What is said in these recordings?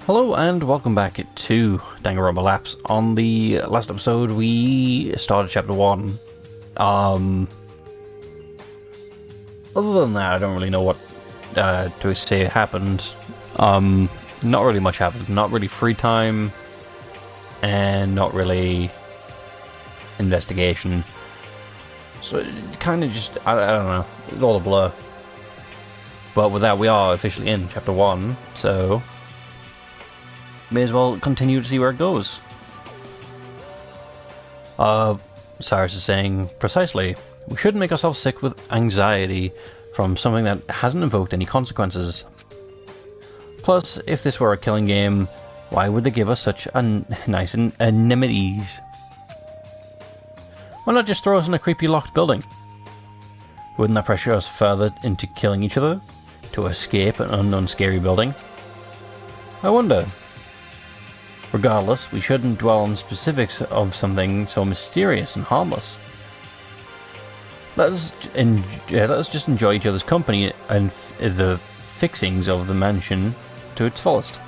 Hello and welcome back to Danganronpa Lapse. On the last episode we started chapter 1. Other than that I don't really know what to say happened. Not really much happened. Not really free time and not really investigation. So it kind of just, I don't know, it's all a blur. But with that we are officially in chapter 1, so may as well continue to see where it goes. Cyrus is saying, precisely, we shouldn't make ourselves sick with anxiety from something that hasn't invoked any consequences. Plus, if this were a killing game, why would they give us such nice amenities? Why not just throw us in a creepy locked building? Wouldn't that pressure us further into killing each other to escape an unknown scary building? I wonder. Regardless, we shouldn't dwell on specifics of something so mysterious and harmless. Let us just enjoy each other's company and the fixings of the mansion to its fullest.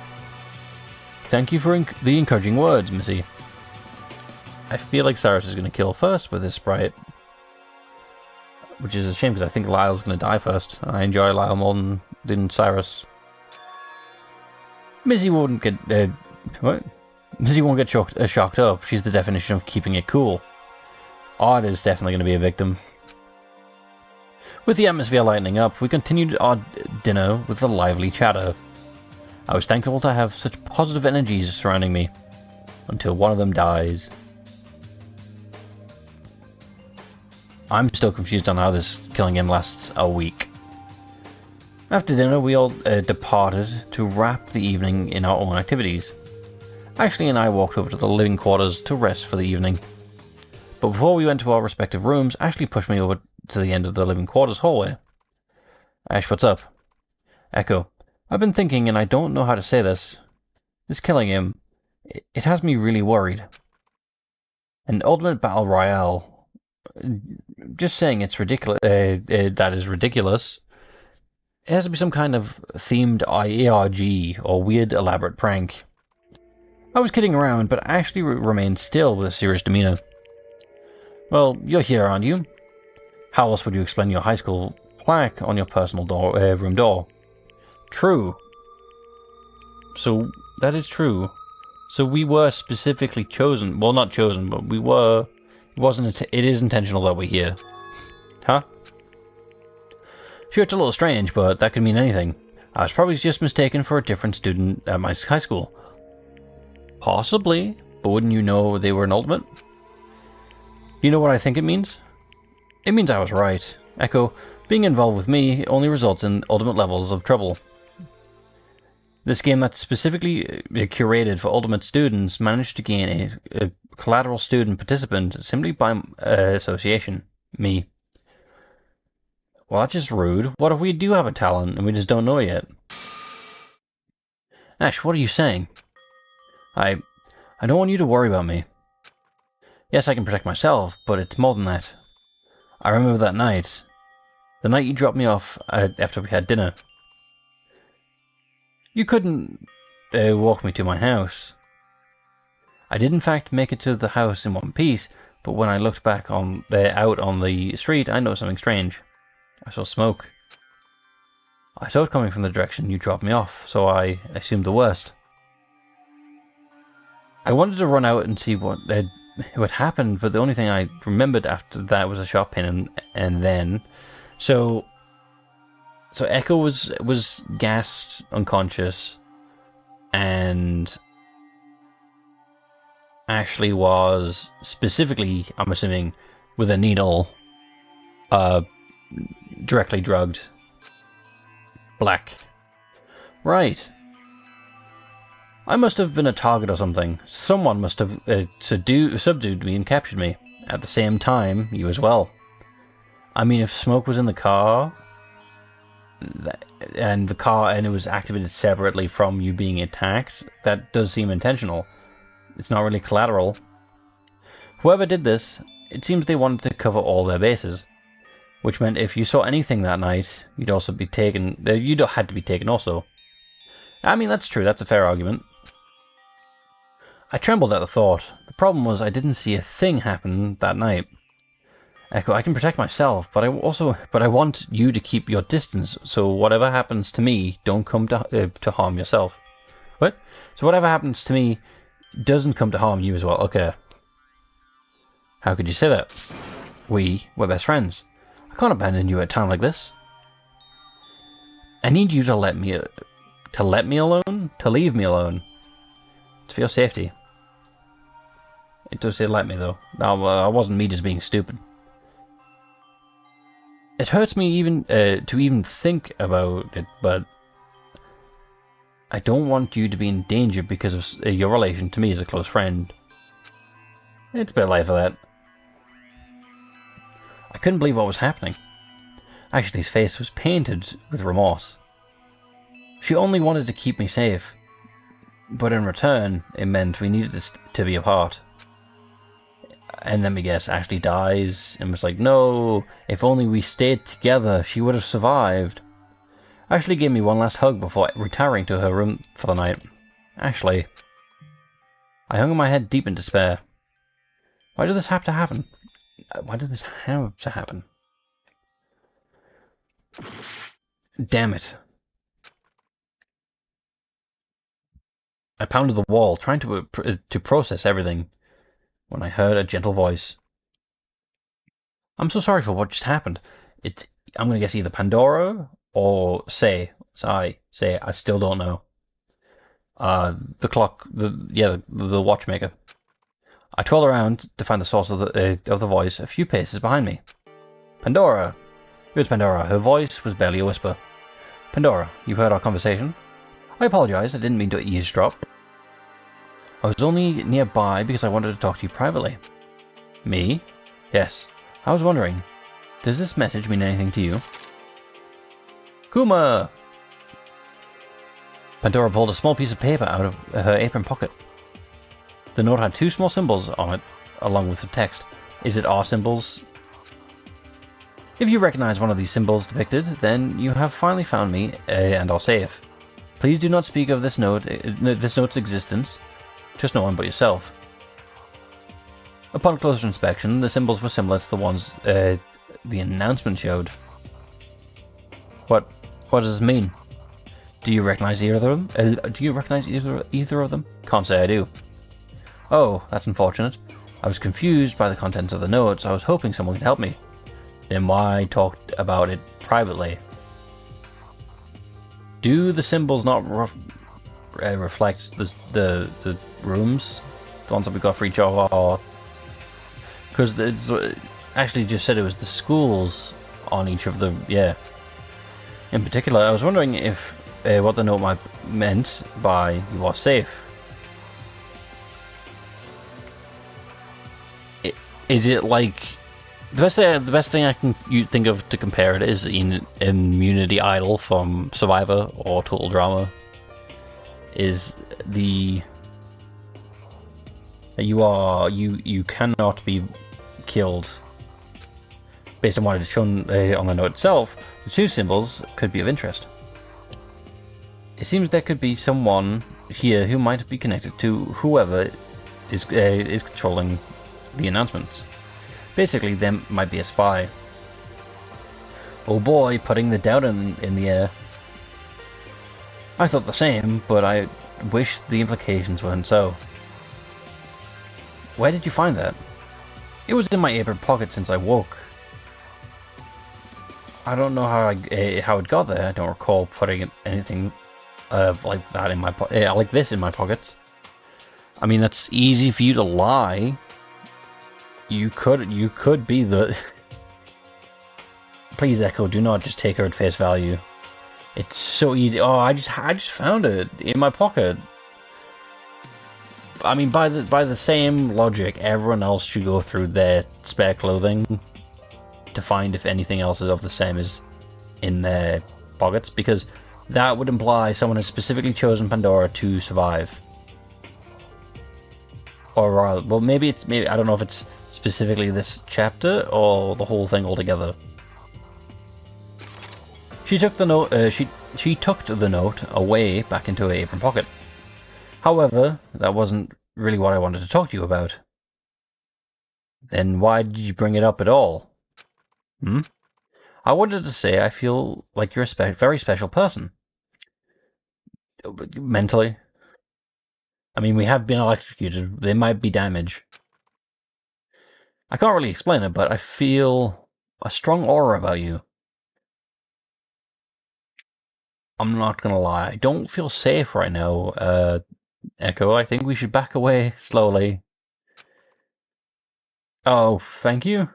Thank you for the encouraging words, Missy. I feel like Cyrus is going to kill first with this sprite. Which is a shame because I think Lyle's going to die first. I enjoy Lyle more than Cyrus. Missy won't get... what? Missy won't get shocked up. She's the definition of keeping it cool. Art is definitely going to be a victim. With the atmosphere lightening up, we continued our dinner with a lively chatter. I was thankful to have such positive energies surrounding me. Until one of them dies. I'm still confused on how this killing game lasts a week. After dinner, we all departed to wrap the evening in our own activities. Ashley and I walked over to the living quarters to rest for the evening. But before we went to our respective rooms, Ashley pushed me over to the end of the living quarters hallway. Ash, what's up? Echo, I've been thinking and I don't know how to say this. This killing game, it has me really worried. An ultimate battle royale. Just saying it's ridiculous. That is ridiculous. It has to be some kind of themed ARG or weird elaborate prank. I was kidding around, but Ashley remained still with a serious demeanor. Well, you're here, aren't you? How else would you explain your high school plaque on your personal room door? True. So, that is true. So we were specifically chosen. Well, not chosen, but we were... It is intentional that we're here. Huh? Sure, it's a little strange, but that could mean anything. I was probably just mistaken for a different student at my high school. Possibly, but wouldn't you know they were an ultimate? You know what I think it means? It means I was right. Echo, being involved with me only results in ultimate levels of trouble. This game that's specifically curated for ultimate students managed to gain a collateral student participant simply by association. Me. Well, that's just rude. What if we do have a talent and we just don't know it yet? Ash, what are you saying? I don't want you to worry about me. Yes, I can protect myself, but it's more than that. I remember that night. The night you dropped me off after we had dinner. You couldn't walk me to my house. I did in fact make it to the house in one piece, but when I looked back out on the street, I noticed something strange. I saw smoke. I saw it coming from the direction you dropped me off, so I assumed the worst. I wanted to run out and see what happened, but the only thing I remembered after that was a shot pin, and then... So Echo was gassed, unconscious, and Ashley was specifically, I'm assuming, with a needle, directly drugged. Black. Right. I must have been a target or something. Someone must have subdued me and captured me. At the same time, you as well. I mean, if smoke was in the car, and it was activated separately from you being attacked, that does seem intentional. It's not really collateral. Whoever did this, it seems they wanted to cover all their bases. Which meant if you saw anything that night, you'd also be taken. You'd had to be taken also. I mean, that's true. That's a fair argument. I trembled at the thought. The problem was I didn't see a thing happen that night. Echo, I can protect myself, but I want you to keep your distance. So whatever happens to me, don't come to harm yourself. What? So whatever happens to me doesn't come to harm you as well. Okay. How could you say that? We're best friends. I can't abandon you at a time like this. I need you to let me alone? To leave me alone. It's for your safety. It does say let me, though. No, it wasn't me just being stupid. It hurts me even to even think about it, but I don't want you to be in danger because of your relation to me as a close friend. It's a bit late for that. I couldn't believe what was happening. Actually, his face was painted with remorse. She only wanted to keep me safe, but in return, it meant we needed to be apart. And then we guess Ashley dies, and was like, no, if only we stayed together, she would have survived. Ashley gave me one last hug before retiring to her room for the night. Ashley. I hung my head deep in despair. Why did this have to happen? Why did this have to happen? Damn it. I pounded the wall, trying to process everything, when I heard a gentle voice. I'm so sorry for what just happened. I'm going to guess either Pandora or Say. I still don't know. The clock, the watchmaker. I twirled around to find the source of the voice a few paces behind me. Pandora! It was Pandora. Her voice was barely a whisper. Pandora, you heard our conversation? I apologize, I didn't mean to eavesdrop. I was only nearby because I wanted to talk to you privately. Me? Yes. I was wondering, does this message mean anything to you? Kuma! Pandora pulled a small piece of paper out of her apron pocket. The note had two small symbols on it, along with the text. Is it our symbols? If you recognize one of these symbols depicted, then you have finally found me, and are safe. Please do not speak of this note's existence to no one but yourself. Upon closer inspection, the symbols were similar to the ones the announcement showed. What does this mean? Do you recognize either of them? Either of them? Can't say I do. Oh, that's unfortunate. I was confused by the contents of the notes. I was hoping someone could help me. Then why talk about it privately? Do the symbols not reflect the rooms? The ones that we got for each of our... Because it's actually just said it was the schools on each of the... Yeah. In particular, I was wondering if what the note meant by you are safe. Is it like... The best thing I can think of to compare it is in Immunity Idol from Survivor or Total Drama. Is the you cannot be killed based on what is shown on the note itself. The two symbols could be of interest. It seems there could be someone here who might be connected to whoever is controlling the announcements. Basically, there might be a spy. Oh boy, putting the doubt in the air. I thought the same, but I wish the implications weren't so. Where did you find that? It was in my apron pocket since I woke. I don't know how it got there. I don't recall putting anything like that in my like this in my pockets. I mean, that's easy for you to lie. You could be the... Please, Echo, do not just take her at face value. It's so easy. Oh, I just found it in my pocket. I mean, by the same logic, everyone else should go through their spare clothing to find if anything else is of the same as in their pockets, because that would imply someone has specifically chosen Pandora to survive. Or rather, well, maybe I don't know if it's specifically this chapter or the whole thing altogether. She took the note. She tucked the note away back into her apron pocket. However, that wasn't really what I wanted to talk to you about. Then why did you bring it up at all? I wanted to say I feel like you're a very special person. Mentally. I mean, we have been electrocuted. There might be damage. I can't really explain it, but I feel a strong aura about you. I'm not gonna lie. I don't feel safe right now, Echo. I think we should back away slowly. Oh, thank you.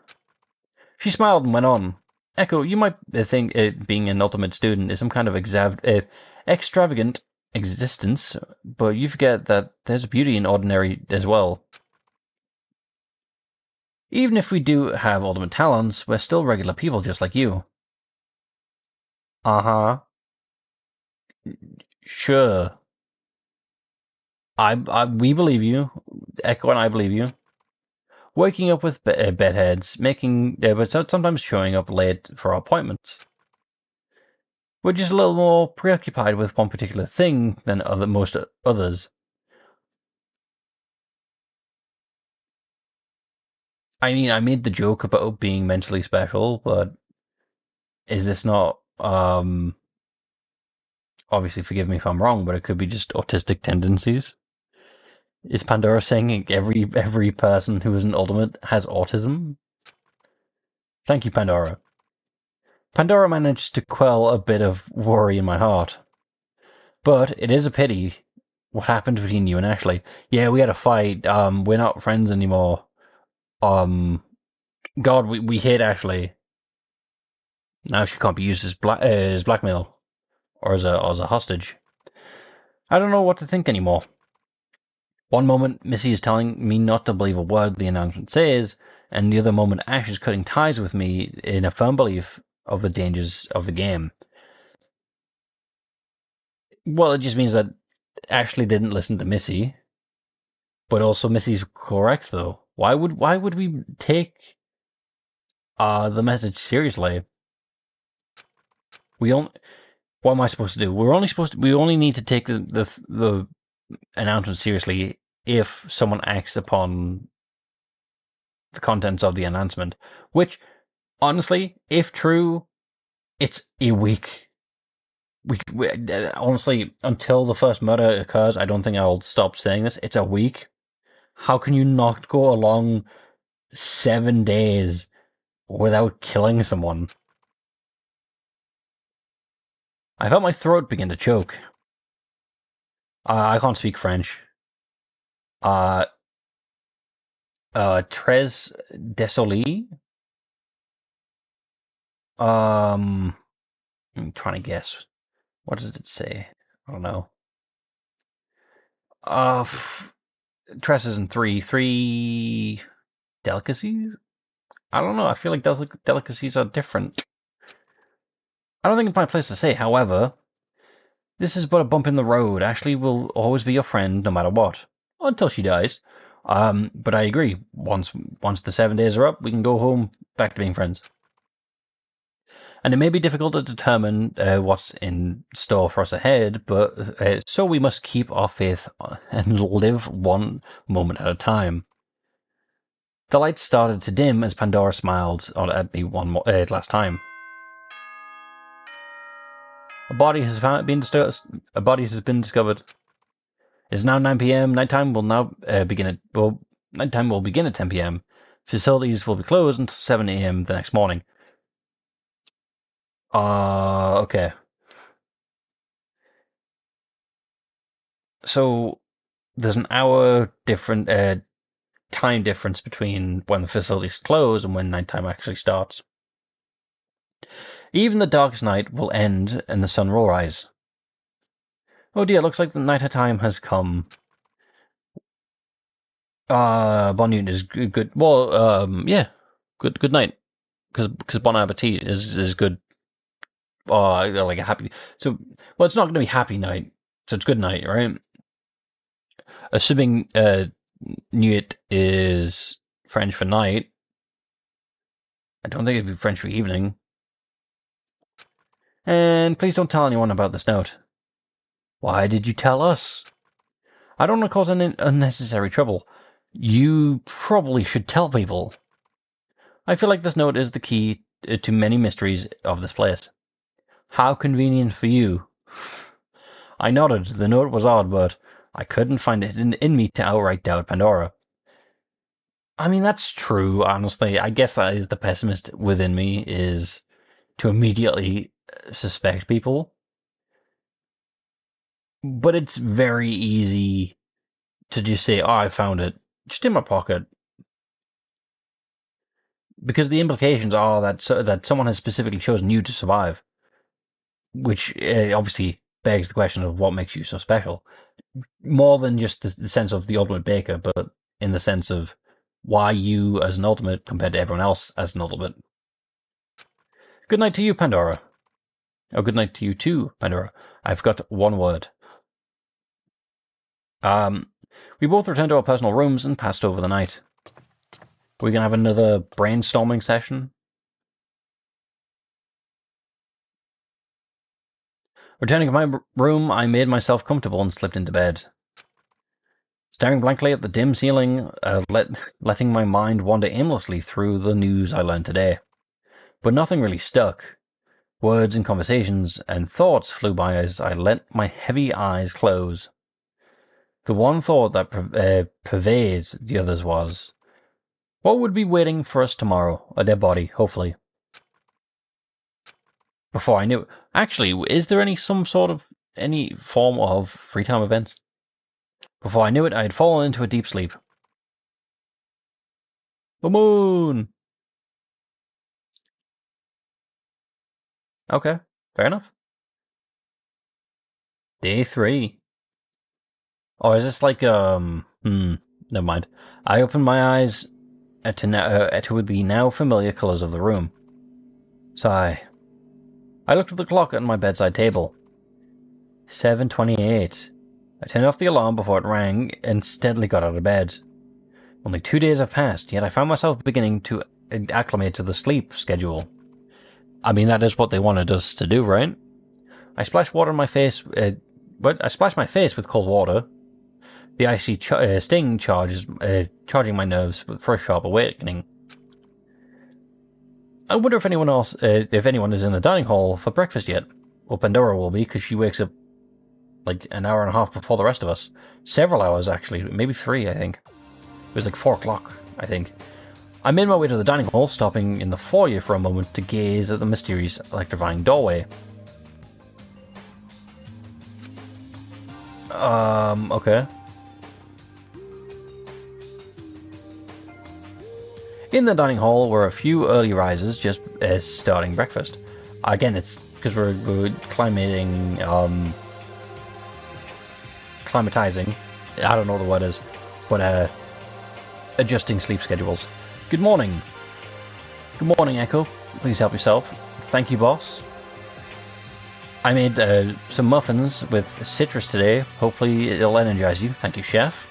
She smiled and went on. Echo, you might think being an ultimate student is some kind of extravagant existence, but you forget that there's beauty in ordinary as well. Even if we do have ultimate talents, we're still regular people just like you. Uh-huh. Sure. We believe you. Echo and I believe you. Waking up with bedheads, but sometimes showing up late for our appointments. We're just a little more preoccupied with one particular thing than most others. I mean, I made the joke about being mentally special, but is this not, obviously forgive me if I'm wrong, but it could be just autistic tendencies? Is Pandora saying every person who is an ultimate has autism? Thank you, Pandora. Pandora managed to quell a bit of worry in my heart. But it is a pity what happened between you and Ashley. Yeah, we had a fight. We're not friends anymore. God, we hate Ashley. Now she can't be used as blackmail or as a hostage. I don't know what to think anymore. One moment, Missy is telling me not to believe a word the announcement says, and the other moment, Ash is cutting ties with me in a firm belief of the dangers of the game. Well, it just means that Ashley didn't listen to Missy, but also Missy's correct though. Why would we take the message seriously? We don't. What am I supposed to do? We only need to take the announcement seriously if someone acts upon the contents of the announcement. Which, honestly, if true, it's a week. Honestly, until the first murder occurs, I don't think I'll stop saying this. It's a week. How can you not go along 7 days without killing someone? I felt my throat begin to choke. I can't speak French. Tres Desolé? I'm trying to guess. What does it say? I don't know. Tres isn't three. Three delicacies? I don't know. I feel like delicacies are different. I don't think it's my place to say. However, this is but a bump in the road. Ashley will always be your friend no matter what. Until she dies. But I agree. Once the 7 days are up, we can go home, back to being friends. And it may be difficult to determine what's in store for us ahead, but so we must keep our faith and live one moment at a time. The lights started to dim as Pandora smiled at me last time. A body has been discovered. It is now 9 p.m. Nighttime will begin at 10 p.m. Facilities will be closed until 7 a.m. the next morning. Okay. So there's an hour different time difference between when the facilities close and when nighttime actually starts. Even the darkest night will end and the sun will rise. Oh dear, looks like the night time has come. Bon Newton is good. Well, yeah, good night. Because Bon Appetit is good. Like a happy. So, well, it's not going to be happy night. So it's good night, right? Assuming Nuit is French for night. I don't think it'd be French for evening. And please don't tell anyone about this note. Why did you tell us? I don't want to cause unnecessary trouble. You probably should tell people. I feel like this note is the key to many mysteries of this place. How convenient for you. I nodded. The note was odd, but I couldn't find it in me to outright doubt Pandora. I mean, that's true, honestly. I guess that is the pessimist within me, is to immediately suspect people. But it's very easy to just say, oh, I found it, just in my pocket. Because the implications are that someone has specifically chosen you to survive. Which obviously begs the question of what makes you so special. More than just the sense of the ultimate baker, but in the sense of why you as an ultimate compared to everyone else as an ultimate. Good night to you, Pandora. Oh, good night to you too, Pandora. I've got one word. We both returned to our personal rooms and passed over the night. We're gonna have another brainstorming session. Returning to my room, I made myself comfortable and slipped into bed. Staring blankly at the dim ceiling, letting my mind wander aimlessly through the news I learned today. But nothing really stuck. Words and conversations and thoughts flew by as I let my heavy eyes close. The one thought that pervades the others was, what would be waiting for us tomorrow? A dead body, hopefully. Before I knew it. Actually, is there any form of free time events? Before I knew it, I had fallen into a deep sleep. The moon! Okay, fair enough. Day 3. Oh, is this like, never mind. I opened my eyes to the now familiar colours of the room. Sigh. I looked at the clock on my bedside table. 7:28. I turned off the alarm before it rang and steadily got out of bed. Only 2 days have passed, yet I found myself beginning to acclimate to the sleep schedule. I mean, that is what they wanted us to do, right? I splashed water on my face. I splashed my face with cold water. The icy sting charging my nerves for a sharp awakening. I wonder if anyone is in the dining hall for breakfast yet. Well, Pandora will be, because she wakes up like an hour and a half before the rest of us. Several hours, actually. Maybe 3, I think. It was like 4 o'clock, I think. I made my way to the dining hall, stopping in the foyer for a moment to gaze at the mysterious electrifying doorway. Okay. In the dining hall were a few early risers just starting breakfast. Again, it's because we're climatizing. I don't know what the word is, but adjusting sleep schedules. Good morning. Good morning, Echo. Please help yourself. Thank you, boss. I made some muffins with citrus today. Hopefully it'll energize you. Thank you, chef.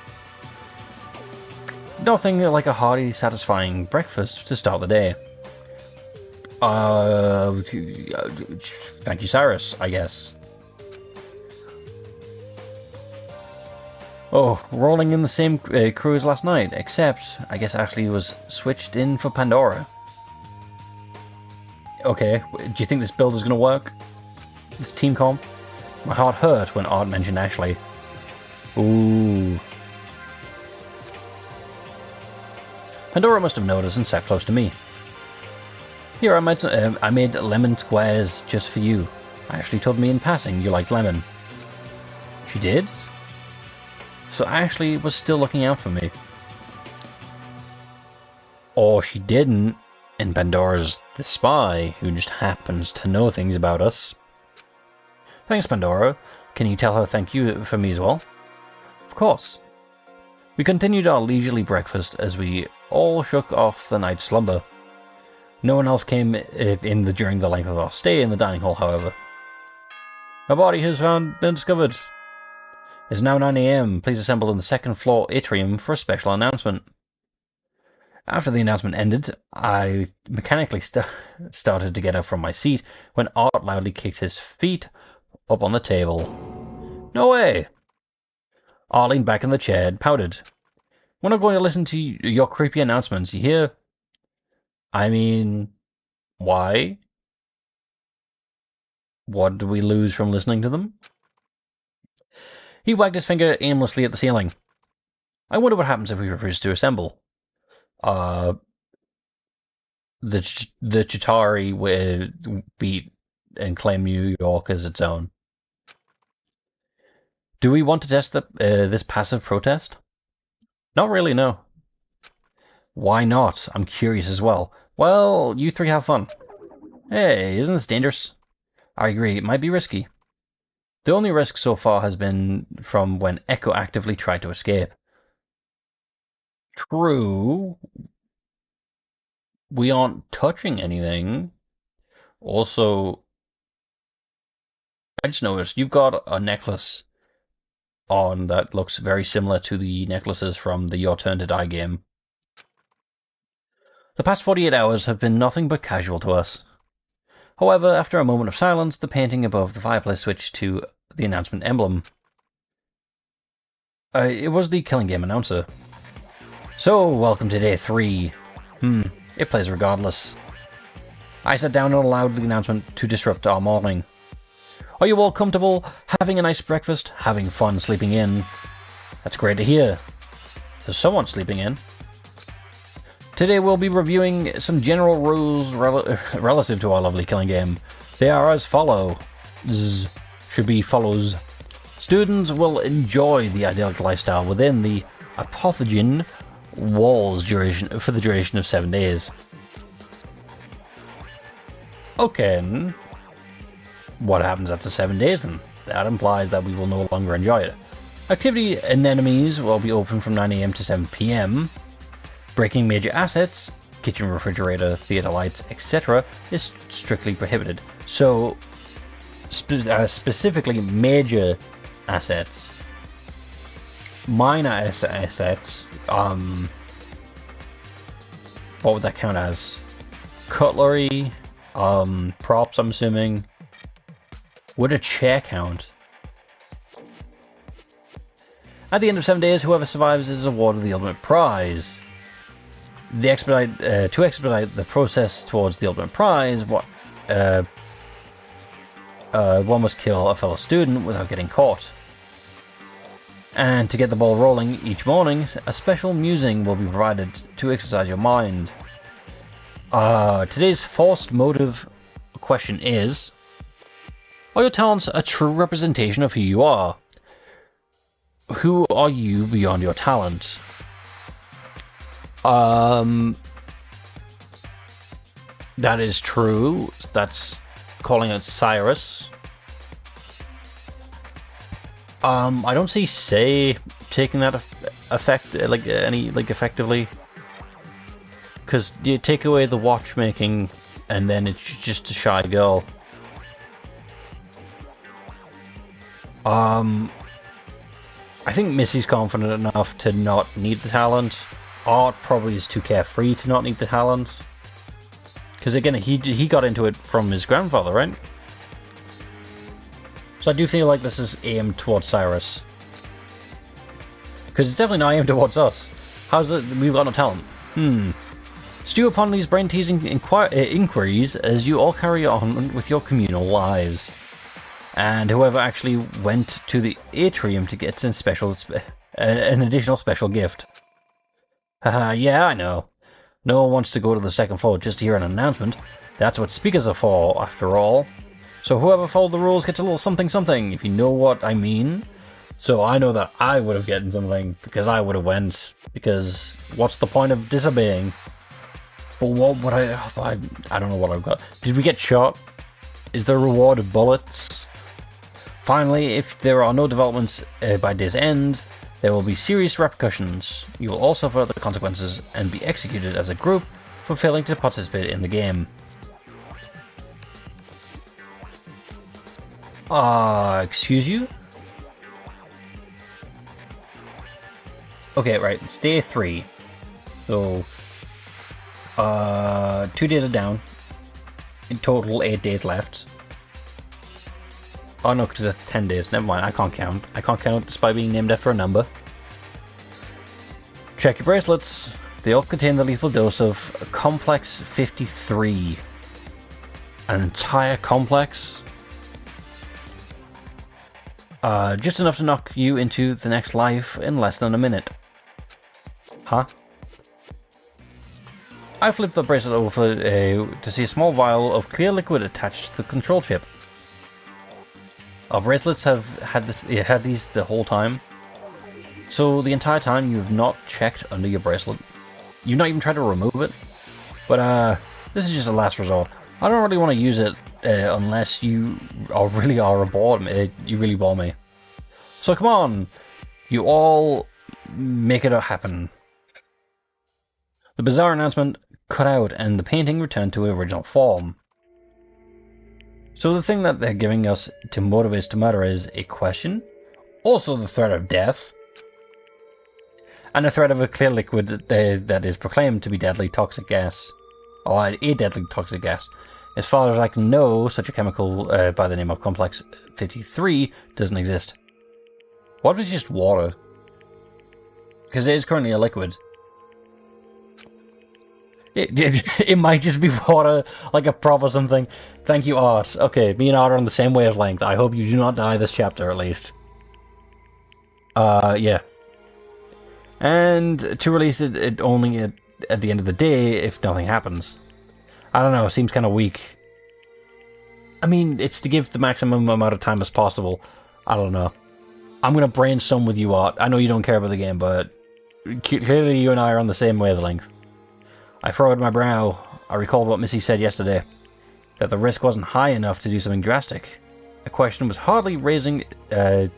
Nothing like a hearty, satisfying breakfast to start the day. Thank you, Cyrus, I guess. Oh, rolling in the same crew as last night, except I guess Ashley was switched in for Pandora. Okay, do you think this build is going to work? This team comp? My heart hurt when Art mentioned Ashley. Ooh. Pandora must have noticed and sat close to me. Here, I made lemon squares just for you. Ashley told me in passing you liked lemon. She did? So Ashley was still looking out for me. Or she didn't, and Pandora's the spy who just happens to know things about us. Thanks, Pandora. Can you tell her thank you for me as well? Of course. We continued our leisurely breakfast as we all shook off the night's slumber. No one else came in during the length of our stay in the dining hall, however. A body has been discovered. It's now 9 AM. Please assemble in the second floor atrium for a special announcement. After the announcement ended, I mechanically started to get up from my seat when Art loudly kicked his feet up on the table. No way! Art leaned back in the chair and pouted. We're not going to listen to your creepy announcements, you hear? I mean, why? What do we lose from listening to them? He wagged his finger aimlessly at the ceiling. I wonder what happens if we refuse to assemble. The Chitauri will beat and claim New York as its own. Do we want to test this passive protest? Not really, no. Why not? I'm curious as well. Well, you three have fun. Hey, isn't this dangerous? I agree, it might be risky. The only risk so far has been from when Echo actively tried to escape. True. We aren't touching anything. Also, I just noticed you've got a necklace on that looks very similar to the necklaces from the Your Turn to Die game. The past 48 hours have been nothing but casual to us. However, after a moment of silence, the painting above the fireplace switched to the announcement emblem. It was the Killing Game announcer. So, welcome to day 3. It plays regardless. I sat down and allowed the announcement to disrupt our morning. Are you all comfortable, having a nice breakfast, having fun sleeping in? That's great to hear. There's someone sleeping in. Today we'll be reviewing some general rules relative to our lovely Killing Game. They are as follows. Students will enjoy the idyllic lifestyle within the apothegm walls for the duration of 7 days. Okay. What happens after 7 days then? That implies that we will no longer enjoy it. Activity anemones will be open from 9 AM to 7 PM. Breaking major assets, kitchen refrigerator, theater lights, etc. is strictly prohibited. So, specifically major assets. Minor assets, what would that count as? Cutlery, props, I'm assuming. Would a chair count? At the end of 7 days, whoever survives is awarded the ultimate prize. To expedite the process towards the ultimate prize, one must kill a fellow student without getting caught. And to get the ball rolling each morning, a special musing will be provided to exercise your mind. Today's forced motive question is: are your talents a true representation of who you are? Who are you beyond your talent? That is true. That's calling out Cyrus. I don't see Say taking that effect effectively, because you take away the watchmaking, and then it's just a shy girl. I think Missy's confident enough to not need the talent. Art probably is too carefree to not need the talent. Because again, he got into it from his grandfather, right? So I do feel like this is aimed towards Cyrus. Because it's definitely not aimed towards us. How's it we've got no talent? Stew upon these brain-teasing inquiries as you all carry on with your communal lives. And whoever actually went to the atrium to get an additional special gift. Haha, yeah, I know. No one wants to go to the second floor just to hear an announcement. That's what speakers are for, after all. So whoever followed the rules gets a little something something, if you know what I mean. So I know that I would have gotten something, because I would have went. Because what's the point of disobeying? But what would I don't know what I've got. Did we get shot? Is the reward bullets? Finally, if there are no developments by day's end, there will be serious repercussions. You will all suffer the consequences and be executed as a group for failing to participate in the game. Excuse you? Okay, right, it's day 3. So, 2 days are down. In total, 8 days left. Oh no, because it's 10 days. Never mind, I can't count. I can't count despite being named after a number. Check your bracelets. They all contain the lethal dose of Complex 53. An entire complex? Just enough to knock you into the next life in less than a minute. Huh? I flipped the bracelet over to see a small vial of clear liquid attached to the control chip. Our bracelets have had these the whole time. So the entire time you have not checked under your bracelet. You've not even tried to remove it. But this is just a last resort. I don't really want to use it unless you really are aboard me. You really bore me. So come on, you all make it happen. The bizarre announcement cut out and the painting returned to its original form. So the thing that they're giving us to motivate us to murder is a question, also the threat of death, and a threat of a clear liquid that is proclaimed to be deadly toxic gas. Or a deadly toxic gas. As far as I can know, such a chemical by the name of Complex 53 doesn't exist. What if it's just water? Because it is currently a liquid. It might just be water, like a prop or something. Thank you, Art. Okay, me and Art are on the same wavelength. I hope you do not die this chapter, at least. Yeah. And to release it only at the end of the day if nothing happens. I don't know, seems kind of weak. I mean, it's to give the maximum amount of time as possible. I don't know. I'm going to brainstorm with you, Art. I know you don't care about the game, but clearly you and I are on the same wavelength. I furrowed my brow. I recalled what Missy said yesterday, that the risk wasn't high enough to do something drastic. A question was hardly raising the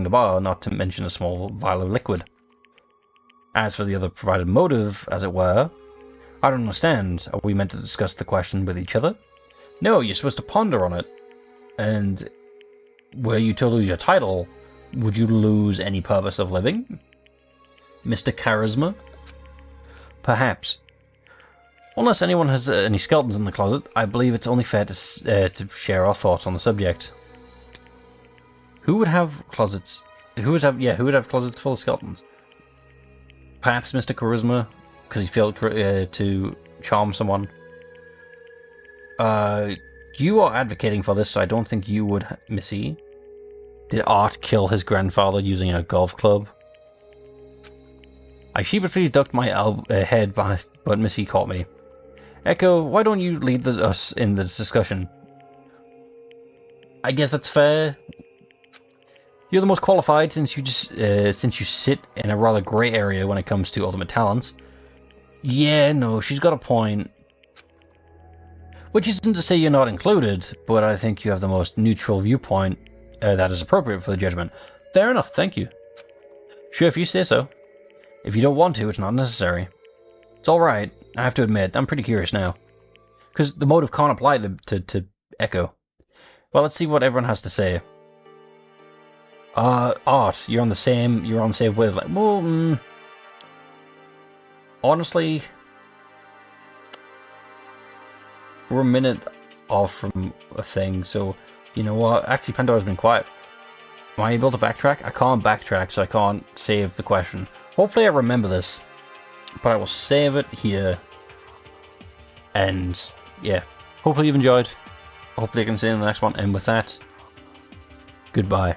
bar, not to mention a small vial of liquid. As for the other provided motive, as it were, I don't understand. Are we meant to discuss the question with each other? No, you're supposed to ponder on it. And were you to lose your title, would you lose any purpose of living? Mr. Charisma? Perhaps. Unless anyone has any skeletons in the closet, I believe it's only fair to share our thoughts on the subject. Who would have closets? Who would have closets full of skeletons? Perhaps Mr. Charisma, because he failed to charm someone. You are advocating for this, so I don't think you would, Missy. Did Art kill his grandfather using a golf club? I sheepishly ducked my head, but Missy caught me. Echo, why don't you lead us in this discussion? I guess that's fair. You're the most qualified since you sit in a rather grey area when it comes to ultimate talents. Yeah, no, she's got a point. Which isn't to say you're not included, but I think you have the most neutral viewpoint that is appropriate for the judgment. Fair enough, thank you. Sure, if you say so. If you don't want to, it's not necessary. It's alright, I have to admit, I'm pretty curious now. Because the motive can't apply to Echo. Well, let's see what everyone has to say. Art, you're on the same wavelength. Well, honestly, we're a minute off from a thing, so you know what? Actually, Pandora's been quiet. Am I able to backtrack? I can't backtrack, so I can't save the question. Hopefully, I remember this, but I will save it here. And yeah, hopefully you've enjoyed. Hopefully, I can see you in the next one. And with that, goodbye.